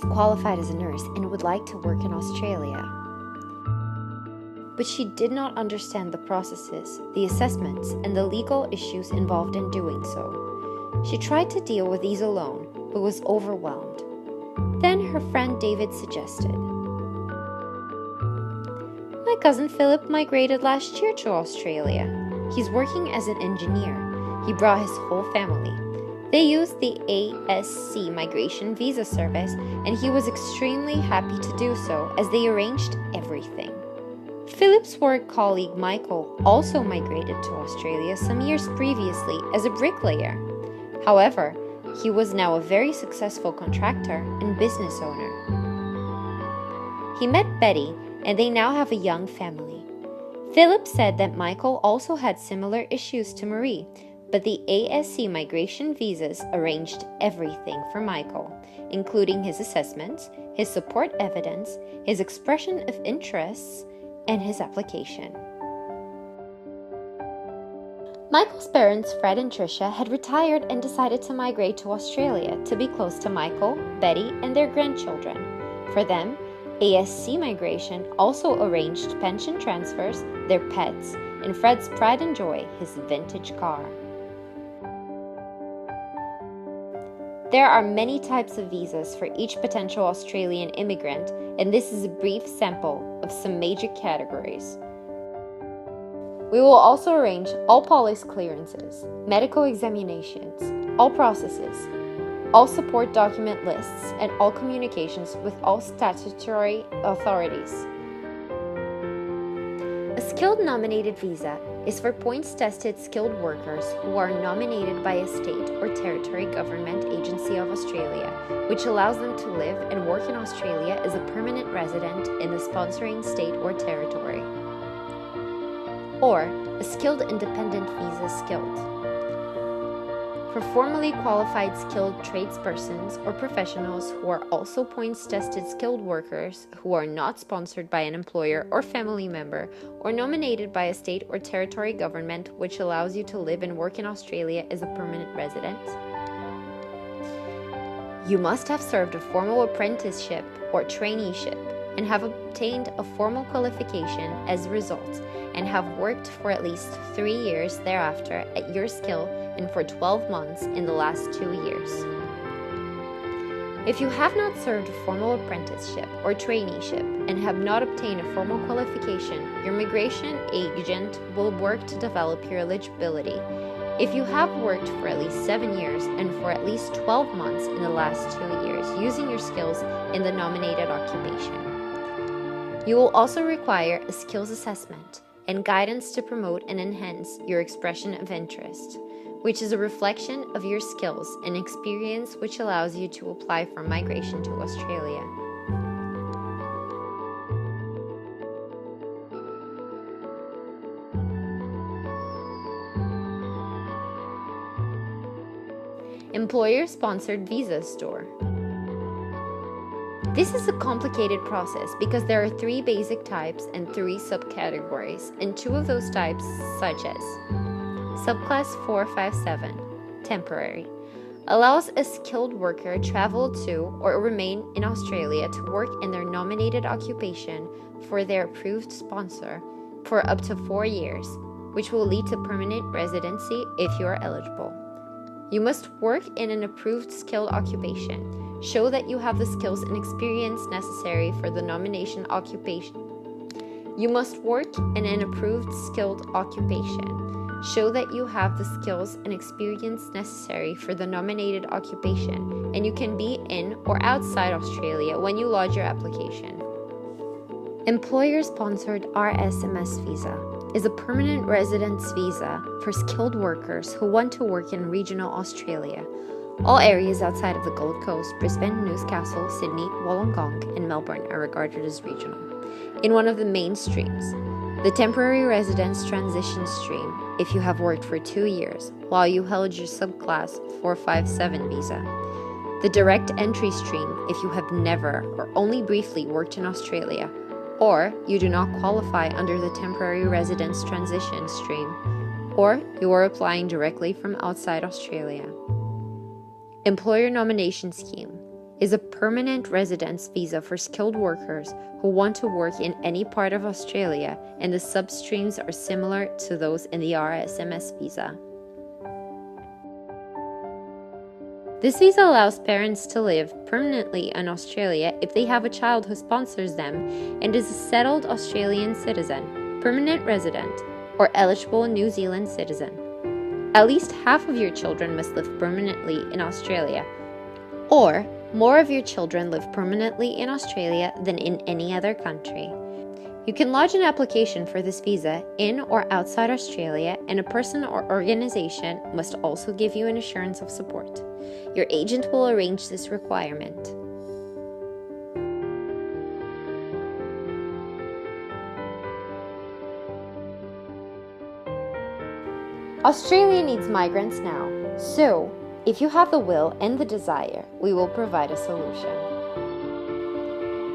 qualified as a nurse and would like to work in Australia. But she did not understand the processes, the assessments, and the legal issues involved in doing so. She tried to deal with these alone, but was overwhelmed. Then her friend David suggested, "My cousin Philip migrated last year to Australia. He's working as an engineer. He brought his whole family. They used the ASC migration visa service, and he was extremely happy to do so as they arranged everything." Philip's work colleague Michael also migrated to Australia some years previously as a bricklayer. However, he was now a very successful contractor and business owner. He met Betty, and they now have a young family. Philip said that Michael also had similar issues to Marie, but the ASC migration visas arranged everything for Michael, including his assessments, his support evidence, his expression of interests, and his application. Michael's parents, Fred and Tricia, had retired and decided to migrate to Australia to be close to Michael, Betty, and their grandchildren. For them, ASC migration also arranged pension transfers, their pets, and Fred's pride and joy, his vintage car. There are many types of visas for each potential Australian immigrant, and this is a brief sample of some major categories. We will also arrange all police clearances, medical examinations, all processes, all support document lists, and all communications with all statutory authorities. A skilled nominated visa is for points-tested skilled workers who are nominated by a state or territory government agency of Australia, which allows them to live and work in Australia as a permanent resident in the sponsoring state or territory. Or a skilled independent visa skilled. For formally qualified skilled tradespersons or professionals who are also points-tested skilled workers who are not sponsored by an employer or family member or nominated by a state or territory government which allows you to live and work in Australia as a permanent resident. You must have served a formal apprenticeship or traineeship and have obtained a formal qualification as a result and have worked for at least 3 years thereafter at your skill and for 12 months in the last 2 years. If you have not served a formal apprenticeship or traineeship and have not obtained a formal qualification, your migration agent will work to develop your eligibility. If you have worked for at least 7 years and for at least 12 months in the last 2 years using your skills in the nominated occupation. You will also require a skills assessment and guidance to promote and enhance your expression of interest, which is a reflection of your skills and experience which allows you to apply for migration to Australia. Employer-sponsored visa store. This is a complicated process because there are 3 basic types and 3 subcategories, and 2 of those types, such as Subclass 457, temporary, allows a skilled worker travel to or remain in Australia to work in their nominated occupation for their approved sponsor for up to 4 years, which will lead to permanent residency if you are eligible. You must work in an approved skilled occupation. Show that you have the skills and experience necessary for the nomination occupation. You must work in an approved skilled occupation. Show that you have the skills and experience necessary for the nominated occupation, and you can be in or outside Australia when you lodge your application. Employer-sponsored RSMS visa is a permanent residence visa for skilled workers who want to work in regional Australia. All areas outside of the Gold Coast, Brisbane, Newcastle, Sydney, Wollongong, and Melbourne are regarded as regional. In one of the main streams, the temporary residence transition stream, if you have worked for 2 years while you held your subclass 457 visa. The direct entry stream, if you have never or only briefly worked in Australia, or you do not qualify under the temporary residence transition stream, or you are applying directly from outside Australia. Employer nomination scheme, is a permanent residence visa for skilled workers who want to work in any part of Australia, and the substreams are similar to those in the RSMS visa. This visa allows parents to live permanently in Australia if they have a child who sponsors them and is a settled Australian citizen, permanent resident, or eligible New Zealand citizen. At least half of your children must live permanently in Australia, or more of your children live permanently in Australia than in any other country. You can lodge an application for this visa in or outside Australia, and a person or organization must also give you an assurance of support. Your agent will arrange this requirement. Australia needs migrants now, so if you have the will and the desire, we will provide a solution.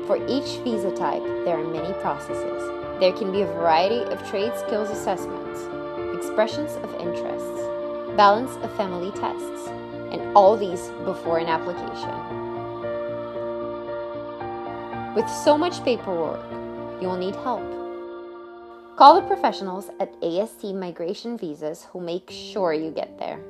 For each visa type, there are many processes. There can be a variety of trade skills assessments, expressions of interests, balance of family tests, and all these before an application. With so much paperwork, you will need help. Call the professionals at AST Migration Visas who make sure you get there.